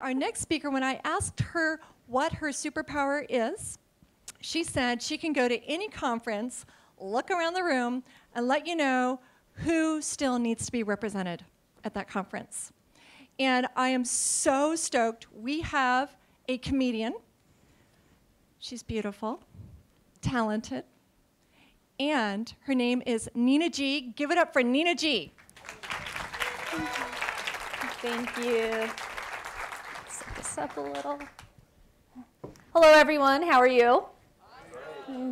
our next speaker, when I asked her what her superpower is, she said she can go to any conference, look around the room, and let you know who still needs to be represented at that conference. And I am so stoked. We have a comedian. She's beautiful, talented, and her name is Nina G. Give it up for Nina G. Thank you. Set this up a little. Hello, everyone. How are you?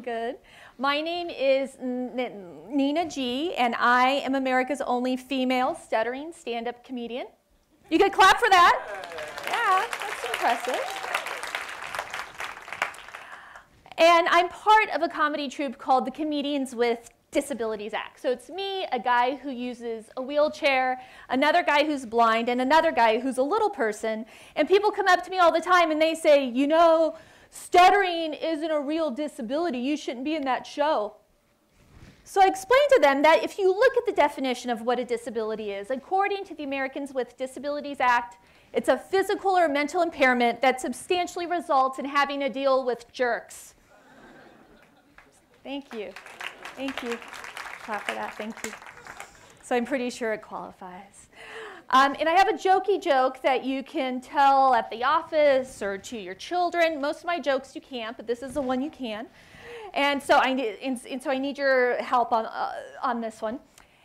Good. My name is Nina G, and I am America's only female stuttering stand-up comedian. You could clap for that. Yeah, that's impressive. And I'm part of a comedy troupe called the Comedians with Disabilities Act. So it's me, a guy who uses a wheelchair, another guy who's blind, and another guy who's a little person. And people come up to me all the time and they say, you know, stuttering isn't a real disability. You shouldn't be in that show. So I explained to them that if you look at the definition of what a disability is, according to the Americans with Disabilities Act, it's a physical or mental impairment that substantially results in having to deal with jerks. Thank you. Thank you. Clap for that. Thank you. So I'm pretty sure it qualifies. And I have a jokey joke that you can tell at the office or to your children. Most of my jokes you can't, but this is the one you can. And so I need your help on this one.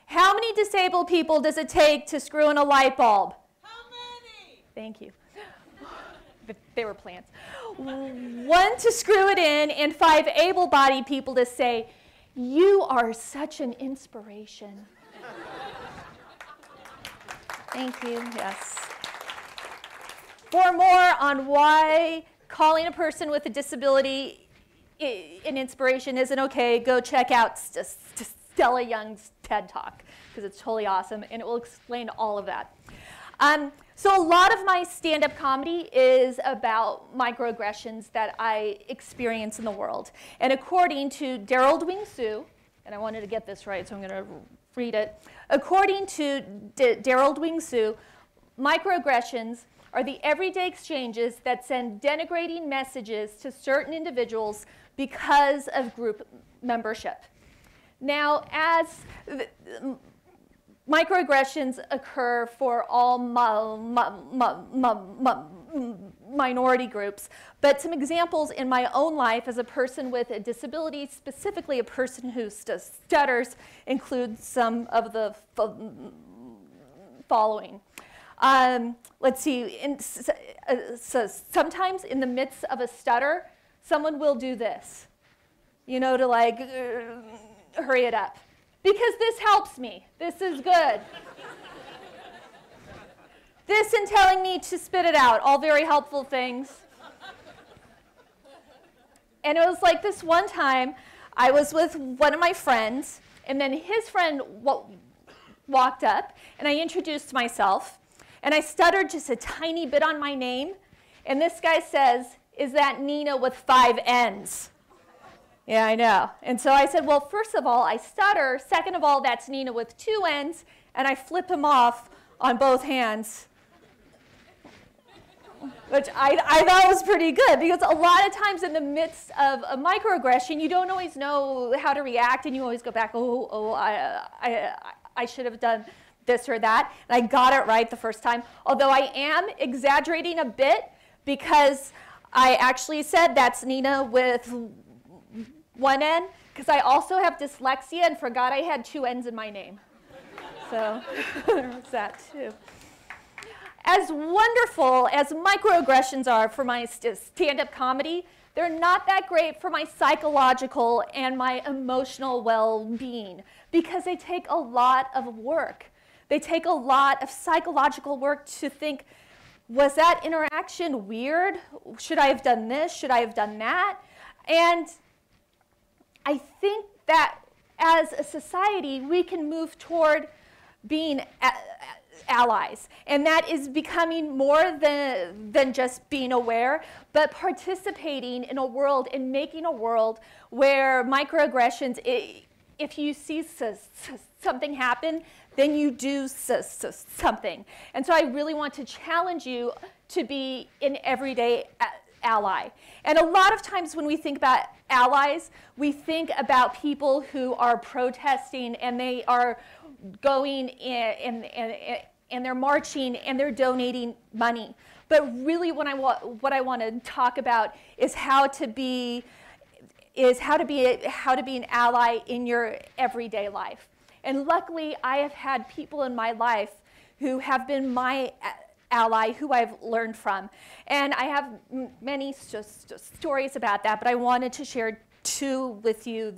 How many disabled people does it take to screw in a light bulb? How many? Thank you. They were plants. 1 to screw it in, and 5 able-bodied people to say, "You are such an inspiration." Thank you. Yes. For more on why calling a person with a disability an inspiration isn't okay, go check out Stella Young's TED Talk, because it's totally awesome, and it will explain all of that. So a lot of my stand-up comedy is about microaggressions that I experience in the world. And according to Daryl Dwing-Sue, and I wanted to get this right, so I'm going to read it. According to Daryl Dwing-Sue, microaggressions are the everyday exchanges that send denigrating messages to certain individuals because of group membership. Now, as microaggressions occur for all minority groups, but some examples in my own life as a person with a disability, specifically a person who stutters, include some of the following. Let's see, so sometimes in the midst of a stutter, someone will do this, you know, to like hurry it up. Because this helps me. This is good. This and telling me to spit it out, all very helpful things. And it was like this one time, I was with one of my friends, and then his friend walked up, and I introduced myself, and I stuttered just a tiny bit on my name, and this guy says, "Is that Nina with 5 N's?" Yeah, I know. And so I said, well, first of all, I stutter. Second of all, that's Nina with 2 N's. And I flip him off on both hands, which I thought was pretty good, because a lot of times in the midst of a microaggression, you don't always know how to react, and you always go back, I should have done this or that. And I got it right the first time, although I am exaggerating a bit, because I actually said that's Nina with 1 N, because I also have dyslexia and forgot I had 2 N's in my name. So there's that too. As wonderful as microaggressions are for my stand-up comedy, they're not that great for my psychological and my emotional well-being, because they take a lot of work. They take a lot of psychological work to think, was that interaction weird? Should I have done this? Should I have done that? And I think that as a society, we can move toward being allies. And that is becoming more than just being aware, but participating in a world and making a world where microaggressions, if you see something happen, then you do something. And so I really want to challenge you to be an everyday ally. And a lot of times when we think about allies, we think about people who are protesting and they are going in and they're marching and they're donating money. But really what I want to talk about is how to be an ally in your everyday life. And luckily, I have had people in my life who have been my ally, who I've learned from. And I have many stories about that, but I wanted to share two with you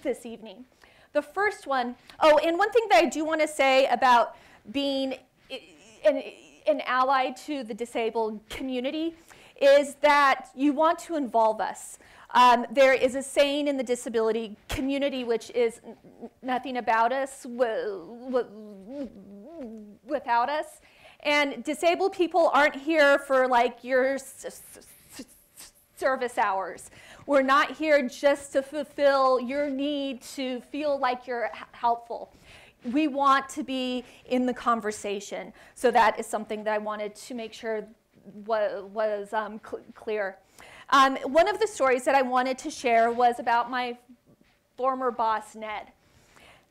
this evening. The first one, and one thing that I do want to say about being an ally to the disabled community is that you want to involve us. There is a saying in the disability community which is nothing about us without us. And disabled people aren't here for like your service hours. We're not here just to fulfill your need to feel like you're helpful. We want to be in the conversation. So that is something that I wanted to make sure was clear. One of the stories that I wanted to share was about my former boss, Ned.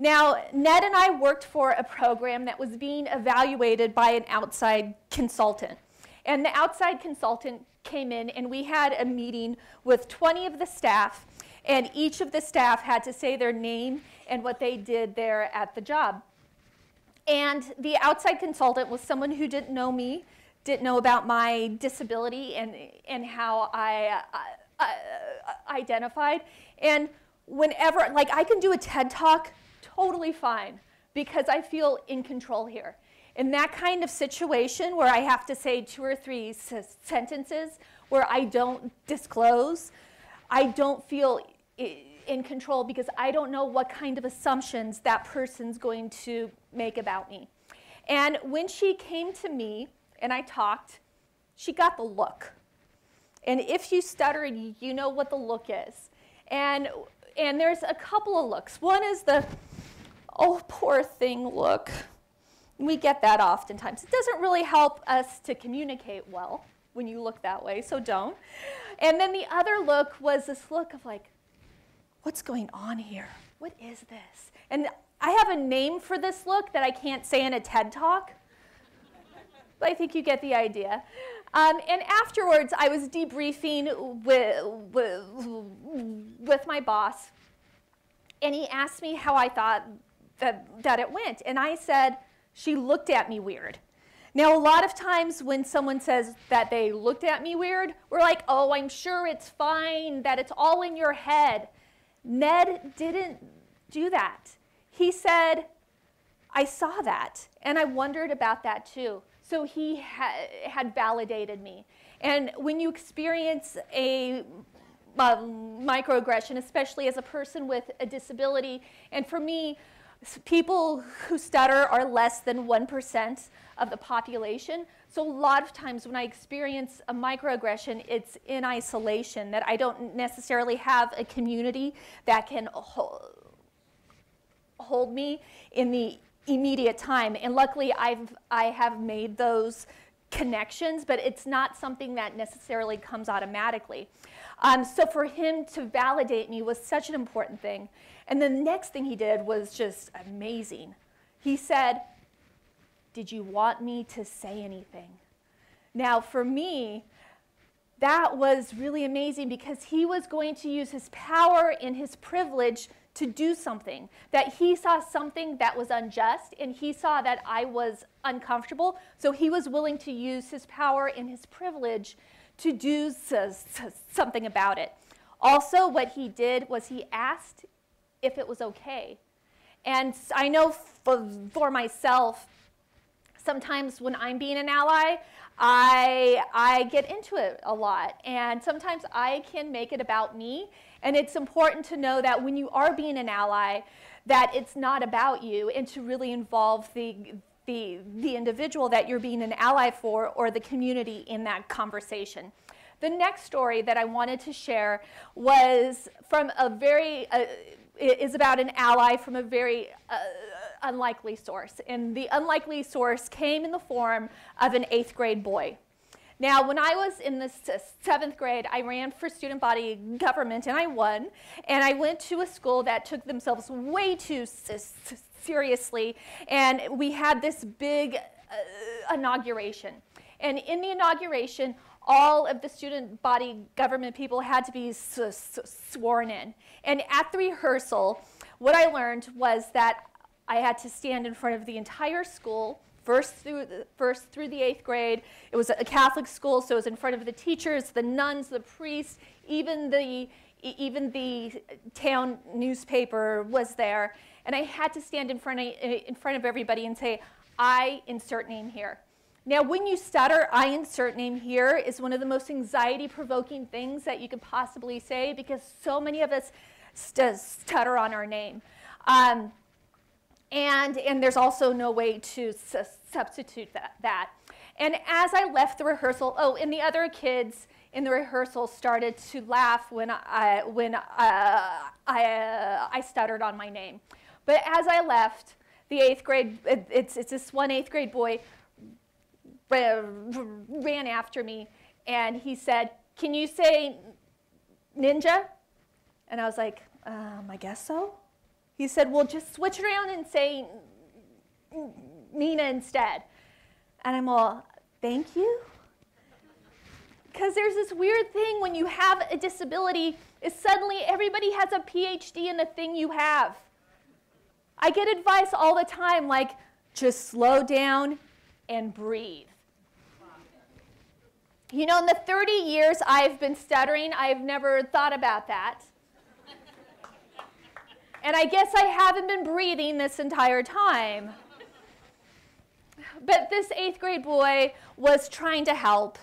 Now, Ned and I worked for a program that was being evaluated by an outside consultant. And the outside consultant came in and we had a meeting with 20 of the staff, and each of the staff had to say their name and what they did there at the job. And the outside consultant was someone who didn't know me, didn't know about my disability and how I identified. And whenever, like, I can do a TED Talk totally fine because I feel in control here. In that kind of situation where I have to say 2 or 3 sentences where I don't disclose, I don't feel in control because I don't know what kind of assumptions that person's going to make about me. And when she came to me and I talked, she got the look. And if you stutter, you know what the look is. And there's a couple of looks. One is the, oh, poor thing look. We get that oftentimes. It doesn't really help us to communicate well when you look that way, so don't. And then the other look was this look of like, what's going on here? What is this? And I have a name for this look that I can't say in a TED Talk, but I think you get the idea. And afterwards, I was debriefing with my boss, and he asked me how I thought that it went. And I said, she looked at me weird. Now, a lot of times when someone says that they looked at me weird, we're like, oh, I'm sure it's fine, that it's all in your head. Ned didn't do that. He said, I saw that, and I wondered about that too. So he had validated me. And when you experience a microaggression, especially as a person with a disability, and for me, people who stutter are less than 1% of the population. So a lot of times when I experience a microaggression, it's in isolation, that I don't necessarily have a community that can hold me in the immediate time. And luckily, I have made those connections, but it's not something that necessarily comes automatically. So for him to validate me was such an important thing. And the next thing he did was just amazing. He said, did you want me to say anything? Now, for me, that was really amazing because he was going to use his power and his privilege to do something, that he saw something that was unjust and he saw that I was uncomfortable, so he was willing to use his power and his privilege to do something about it. Also, what he did was he asked if it was okay. And I know for myself, sometimes when I'm being an ally, I get into it a lot. And sometimes I can make it about me. And it's important to know that when you are being an ally, that it's not about you, and to really involve the individual that you're being an ally for or the community in that conversation. The next story that I wanted to share was from a very, is about an ally from a very unlikely source. And the unlikely source came in the form of an 8th grade boy. Now, when I was in the 7th grade, I ran for student body government, and I won. And I went to a school that took themselves way too seriously, and we had this big inauguration. And in the inauguration, all of the student body government people had to be sworn in. And at the rehearsal, what I learned was that I had to stand in front of the entire school, first through the 8th grade. It was a Catholic school, so it was in front of the teachers, the nuns, the priests, even the town newspaper was there. And I had to stand in front of everybody and say, I insert name here. Now, when you stutter, I insert name here is one of the most anxiety-provoking things that you could possibly say, because so many of us stutter on our name. And there's also no way to substitute that. And as I left the rehearsal, and the other kids in the rehearsal started to laugh when I stuttered on my name. But as I left, the 8th grade, it's this one 8th grade boy ran after me, and he said, "Can you say ninja?" And I was like, I guess so. He said, "Well, just switch it around and say Nina instead." And I'm all, thank you? Because there's this weird thing when you have a disability, is suddenly everybody has a PhD in the thing you have. I get advice all the time like, just slow down and breathe. You know, in the 30 years I've been stuttering, I've never thought about that. And I guess I haven't been breathing this entire time. But this 8th grade boy was trying to help,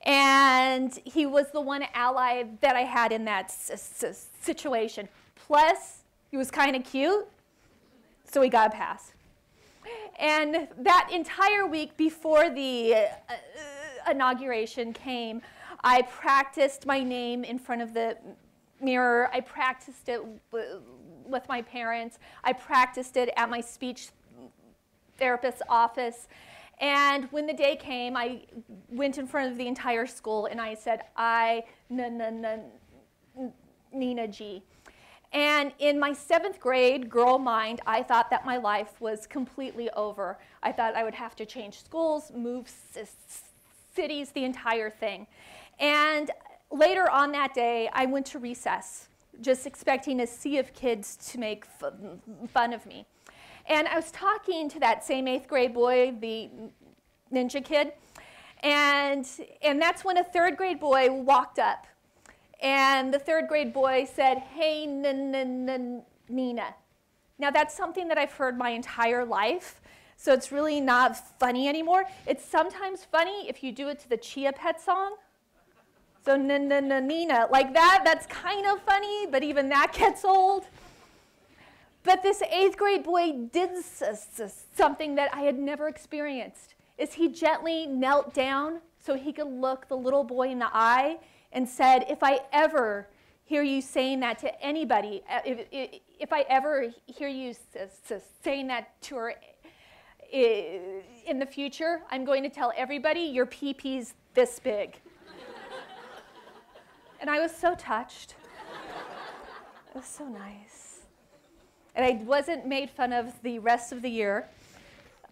and he was the one ally that I had in that situation. Plus, he was kind of cute, so he got a pass. And that entire week before the inauguration came, I practiced my name in front of the mirror. I practiced it with my parents. I practiced it at my speech therapist's office. And when the day came, I went in front of the entire school and I said, Nina G. And in my 7th grade girl mind, I thought that my life was completely over. I thought I would have to change schools, move cities, the entire thing. And later on that day, I went to recess, just expecting a sea of kids to make fun of me. And I was talking to that same 8th grade boy, the ninja kid, and that's when a 3rd grade boy walked up. And the 3rd grade boy said, "Hey, Nina." Now, that's something that I've heard my entire life, so it's really not funny anymore. It's sometimes funny if you do it to the Chia Pet song. So, Nina, like that, that's kind of funny, but even that gets old. But this 8th grade boy did something that I had never experienced, is he gently knelt down so he could look the little boy in the eye and said, "If I ever hear you saying that to anybody, if I ever hear you saying that to her in the future, I'm going to tell everybody your pee-pee's this big." And I was so touched. It was so nice. And I wasn't made fun of the rest of the year.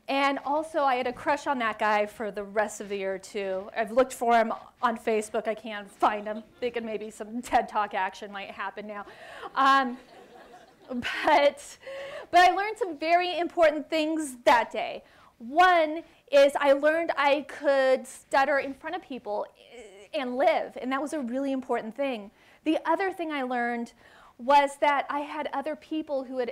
And also, I had a crush on that guy for the rest of the year, too. I've looked for him on Facebook. I can't find him. Thinking maybe some TED Talk action might happen now. But I learned some very important things that day. One is I learned I could stutter in front of people and live, and that was a really important thing. The other thing I learned was that I had other people who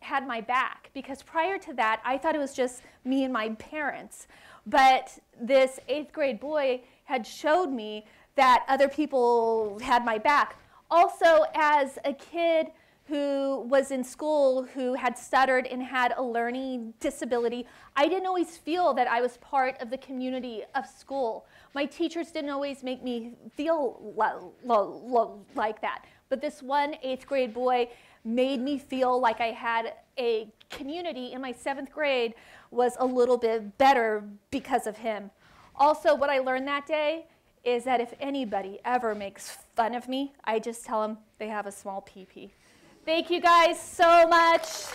had my back, because prior to that, I thought it was just me and my parents. But this 8th grade boy had showed me that other people had my back. Also, as a kid who was in school who had stuttered and had a learning disability, I didn't always feel that I was part of the community of school. My teachers didn't always make me feel like that. But this one 8th grade boy made me feel like I had a community in my 7th grade was a little bit better because of him. Also, what I learned that day is that if anybody ever makes fun of me, I just tell them they have a small pee-pee. Thank you guys so much.